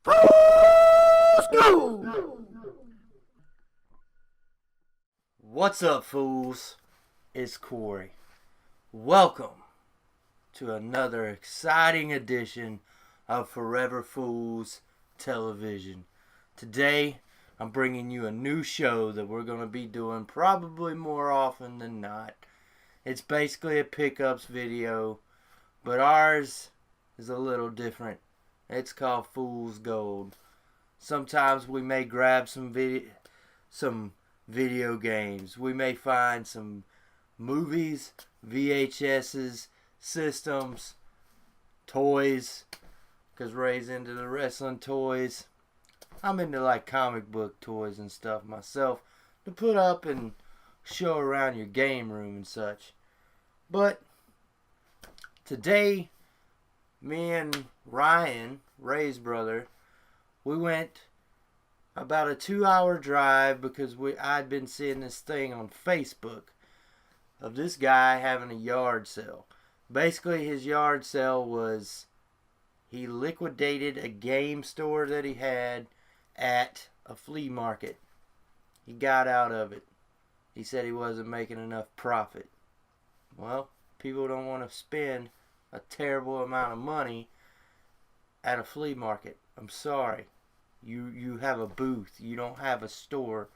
Let's go! What's up, fools? It's Korey. Welcome to another exciting edition of Forever Fools Television. Today, I'm bringing you a new show that we're going to be doing probably more often than not. It's basically a pickups video, but ours is a little different. It's called Fool's Gold. Sometimes we may grab some video games. We may find some movies, VHSs, systems, toys, because Ray's into the wrestling toys. I'm into like comic book toys and stuff myself to put up and show around your game room and such. But today, me and Ryan, Ray's brother, we went about a 2-hour drive because I'd been seeing this thing on Facebook of this guy having a yard sale. Basically, his yard sale was he liquidated a game store that he had at a flea market. He got out of it. He said he wasn't making enough profit. Well, people don't want to spend a terrible amount of money at a flea market. I'm sorry. You have a booth. You don't have a store.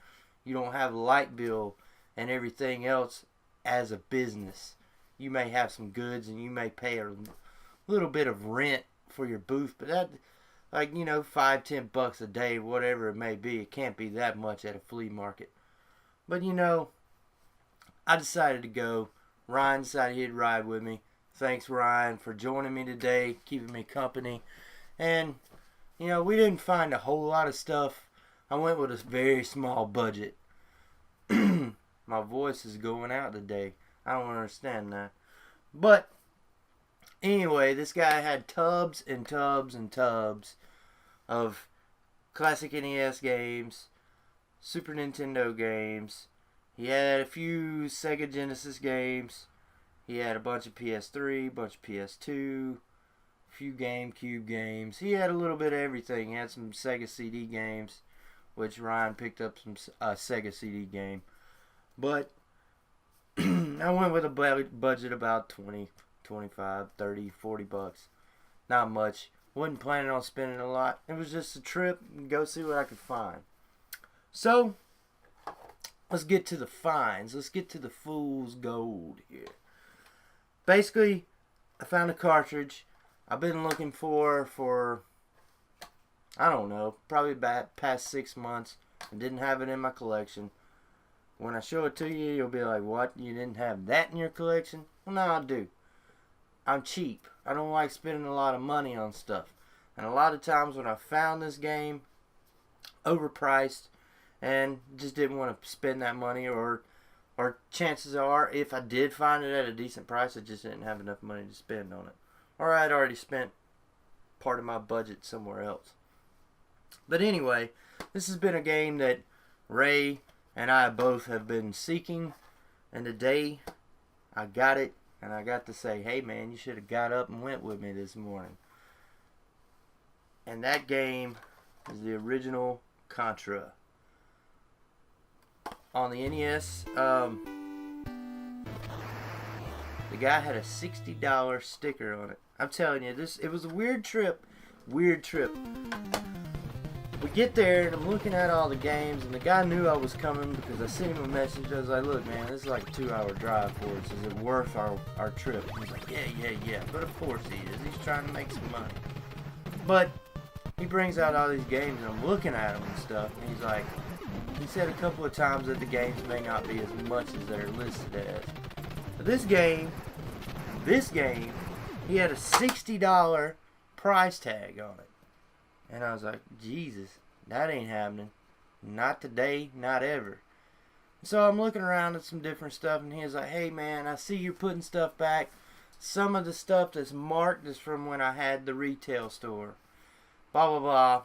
You don't have a light bill and everything else as a business. You may have some goods and you may pay a little bit of rent for your booth, but that, like, $5-10 a day, whatever it may be, it can't be that much at a flea market. But I decided to go. Ryan decided he'd ride with me. Thanks, Ryan, for joining me today, keeping me company. And, we didn't find a whole lot of stuff. I went with a very small budget. My voice is going out today. I don't understand that. But, anyway, this guy had tubs and tubs and tubs of classic NES games, Super Nintendo games. He had a few Sega Genesis games. He had a bunch of PS3, a bunch of PS2, a few GameCube games. He had a little bit of everything. He had some Sega CD games, which Ryan picked up some Sega CD game. But I went with a budget about 20, 25, 30, 40 bucks. Not much. Wasn't planning on spending a lot. It was just a trip and go see what I could find. So, let's get to the finds. Let's get to the fool's gold here. Basically, I found a cartridge I've been looking for I don't know, probably about past 6 months. I didn't have it in my collection. When I show it to you, you'll be like, what? You didn't have that in your collection? Well, no, I do. I'm cheap. I don't like spending a lot of money on stuff. And a lot of times when I found this game, overpriced, and just didn't want to spend that money, or chances are, if I did find it at a decent price, I just didn't have enough money to spend on it. Or I'd already spent part of my budget somewhere else. But anyway, this has been a game that Ray and I both have been seeking, and today I got it, and I got to say, hey man, you should have got up and went with me this morning. And that game is the original Contra. On the NES, the guy had a $60 sticker on it. I'm telling you, it was a weird trip. Weird trip. We get there, and I'm looking at all the games, and the guy knew I was coming because I sent him a message. I was like, look, man, this is like a 2-hour drive for us. Is it worth our trip? He's like, yeah. But of course he is. He's trying to make some money. But he brings out all these games, and I'm looking at them and stuff, and he's like, he said a couple of times that the games may not be as much as they're listed as. But this game, he had a $60 price tag on it. And I was like, Jesus, that ain't happening. Not today, not ever. So I'm looking around at some different stuff, and he was like, hey man, I see you're putting stuff back. Some of the stuff that's marked is from when I had the retail store. Blah, blah, blah.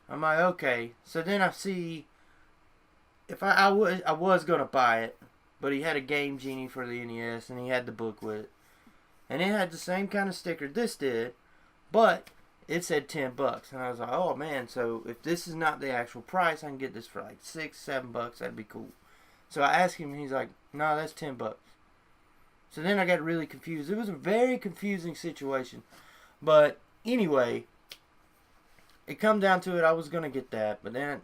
I'm like, okay. So then I see, if I was going to buy it, but he had a Game Genie for the NES, and he had the book with it. And it had the same kind of sticker this did, but it said $10, and I was like, oh man, so if this is not the actual price, I can get this for like $6-7. That'd be cool. So I asked him, and he's like, no, that's $10. So then I got really confused. It was a very confusing situation. But anyway, it come down to it, I was gonna get that, but then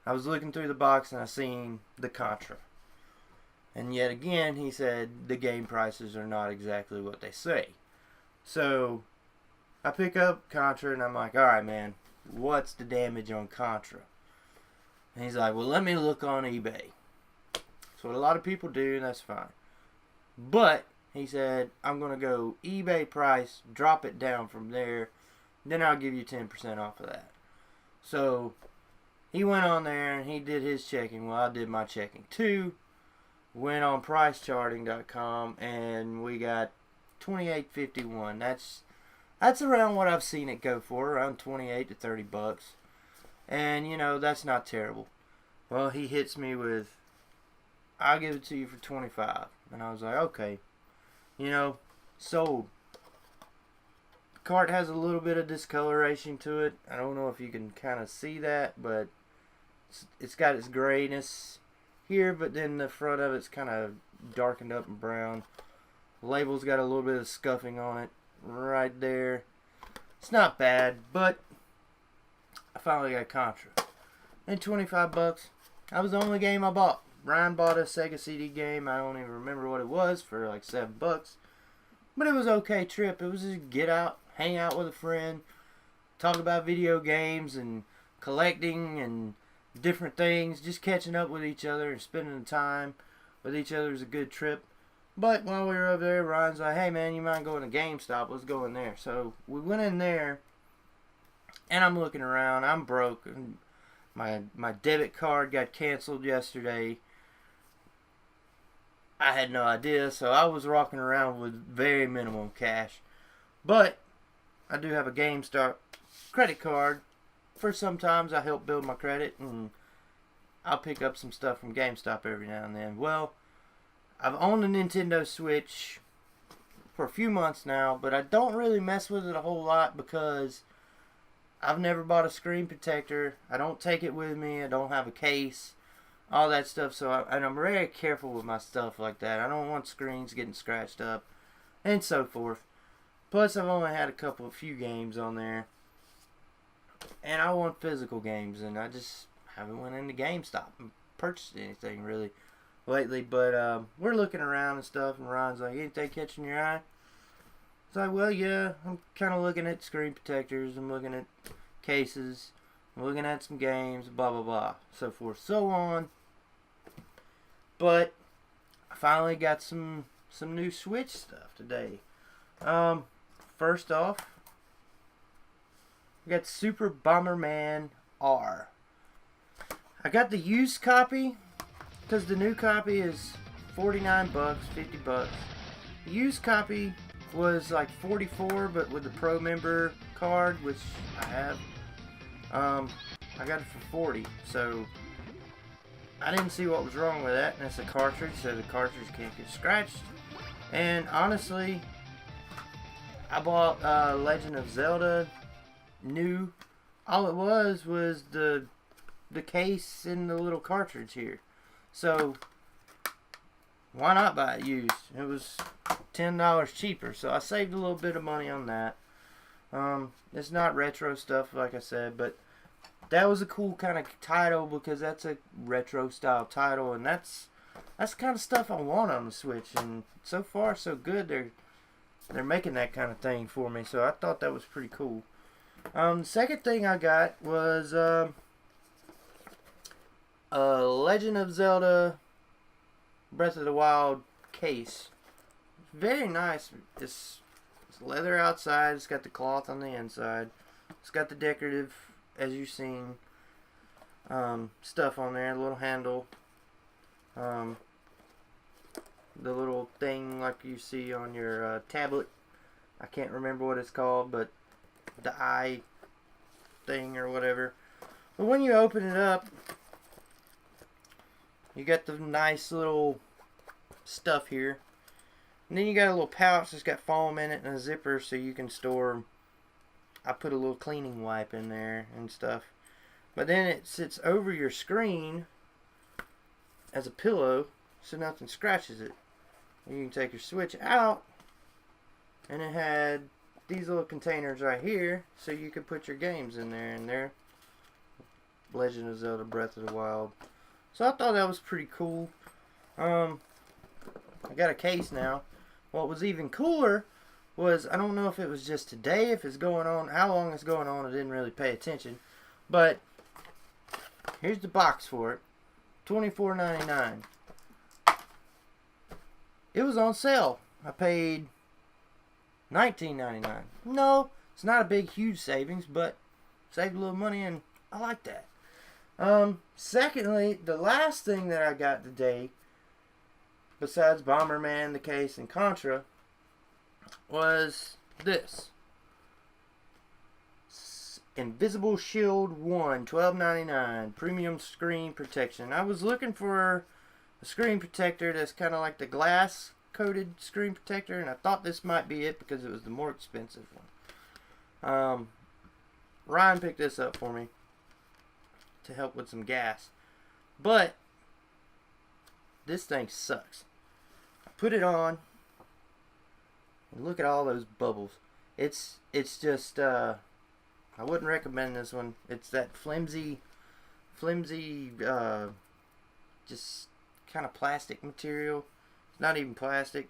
I was looking through the box and I seen the Contra. And yet again, he said the game prices are not exactly what they say. So I pick up Contra and I'm like, alright man, what's the damage on Contra? And he's like, well, let me look on eBay. So what a lot of people do, and that's fine. But he said, I'm going to go eBay price, drop it down from there, then I'll give you 10% off of that. So he went on there and he did his checking. Well, I did my checking too. Went on pricecharting.com and we got $28.51. That's around what I've seen it go for, around $28 to $30. And you know, that's not terrible. Well, he hits me with, I'll give it to you for $25. And I was like, okay. You know, sold. The cart has a little bit of discoloration to it. I don't know if you can kind of see that, but it's got its grayness here, but then the front of it's kind of darkened up and brown. The label's got a little bit of scuffing on it right there. It's not bad, but I finally got Contra. And $25. That was the only game I bought. Ryan bought a Sega CD game. I don't even remember what it was, for like $7. But it was okay trip. It was just get out, hang out with a friend, talk about video games and collecting and different things, just catching up with each other and spending the time with each other. Is a good trip. But while we were over there, Ryan's like, hey man, you mind going to GameStop? Let's go in there. So we went in there, and I'm looking around. I'm broke. And my debit card got canceled yesterday. I had no idea, so I was rocking around with very minimum cash. But I do have a GameStop credit card. For sometimes I help build my credit, and I'll pick up some stuff from GameStop every now and then. Well, I've owned a Nintendo Switch for a few months now, but I don't really mess with it a whole lot because I've never bought a screen protector. I don't take it with me. I don't have a case. All that stuff. So I'm very careful with my stuff like that. I don't want screens getting scratched up and so forth. Plus, I've only had a few games on there. And I want physical games, and I just haven't went into GameStop and purchased anything really lately. But we're looking around and stuff, and Ryan's like, anything catching your eye? It's like, well, yeah, I'm kind of looking at screen protectors, I'm looking at cases, I'm looking at some games, blah, blah, blah, so forth, so on. But I finally got some new Switch stuff today. First off, we got Super Bomberman R. I got the used copy because the new copy is $49, $50. The used copy was like $44, but with the Pro Member card, which I have, I got it for $40. So I didn't see what was wrong with that. And it's a cartridge, so the cartridge can't get scratched. And honestly, I bought Legend of Zelda new. All it was the case and the little cartridge here. So why not buy it used? It was $10 cheaper, so I saved a little bit of money on that. It's not retro stuff, like I said, but that was a cool kind of title because that's a retro style title, and that's the kind of stuff I want on the Switch. And so far, so good. They're making that kind of thing for me, so I thought that was pretty cool. The second thing I got was a Legend of Zelda Breath of the Wild case. Very nice. It's leather outside. It's got the cloth on the inside. It's got the decorative, as you've seen, stuff on there. A little handle. The little thing like you see on your tablet. I can't remember what it's called, but the eye thing or whatever. But when you open it up, you got the nice little stuff here. And then you got a little pouch that's got foam in it and a zipper so you can store I put a little cleaning wipe in there and stuff. But then it sits over your screen as a pillow so nothing scratches it. You can take your Switch out, and it had these little containers right here so you could put your games in there, and they're Legend of Zelda Breath of the Wild. So I thought that was pretty cool. I got a case now. What was even cooler was, I don't know if it was just today, if it's going on, how long it's going on, I didn't really pay attention. But here's the box for it. $24.99. It was on sale. I paid $19.99. No, it's not a big, huge savings, but saved a little money, and I like that. Secondly, the last thing that I got today, besides Bomberman, the case, and Contra, was this. Invisible Shield 1, $12.99. Premium screen protection. I was looking for a screen protector that's kind of like the glass coated screen protector, and I thought this might be it because it was the more expensive one. Ryan picked this up for me to help with some gas, but this thing sucks. I put it on, and look at all those bubbles. It's just I wouldn't recommend this one. It's that flimsy just kind of plastic material. It's not even plastic.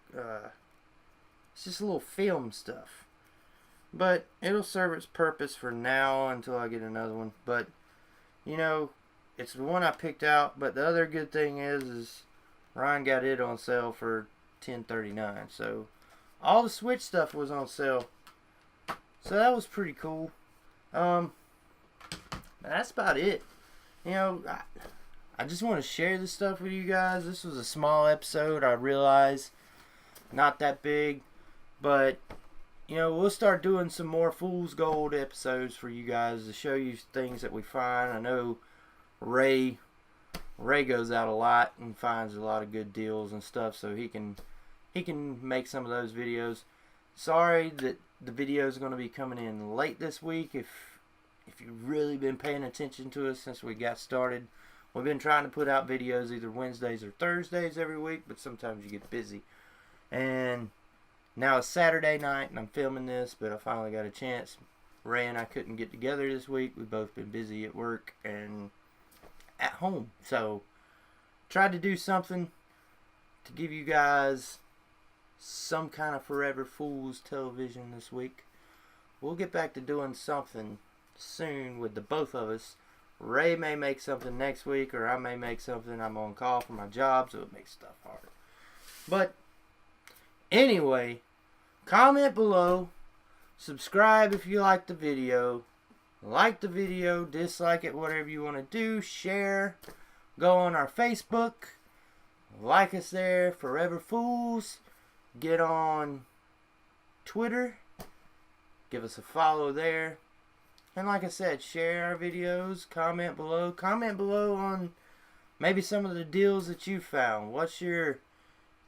It's just a little film stuff. But it'll serve its purpose for now until I get another one. But, you know, it's the one I picked out. But the other good thing is Ryan got it on sale for $10.39. So all the Switch stuff was on sale. So that was pretty cool. That's about it. You know, I just want to share this stuff with you guys. This was a small episode, I realize. Not that big. But, you know, we'll start doing some more Fool's Gold episodes for you guys to show you things that we find. I know Ray goes out a lot and finds a lot of good deals and stuff, so he can make some of those videos. Sorry that the video is going to be coming in late this week. If you've really been paying attention to us since we got started, we've been trying to put out videos either Wednesdays or Thursdays every week, but sometimes you get busy. And now it's Saturday night, and I'm filming this, but I finally got a chance. Ray and I couldn't get together this week. We've both been busy at work and at home. So, tried to do something to give you guys some kind of Forever Fools television this week. We'll get back to doing something soon with the both of us. Ray may make something next week, or I may make something. I'm on call for my job, so it makes stuff hard. But anyway, comment below, subscribe if you like the video, like the video, dislike it, whatever you want to do, share, go on our Facebook, like us there, Forever Fools, get on Twitter, give us a follow there. And like I said, share our videos, comment below on maybe some of the deals that you found. What's your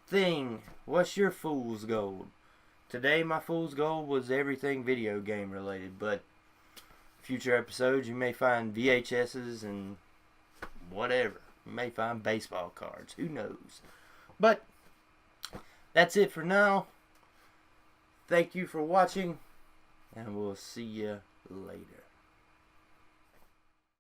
thing? What's your Fool's Gold? Today my Fool's Gold was everything video game related, but future episodes you may find VHSs and whatever. You may find baseball cards. Who knows? But that's it for now. Thank you for watching, and we'll see you later.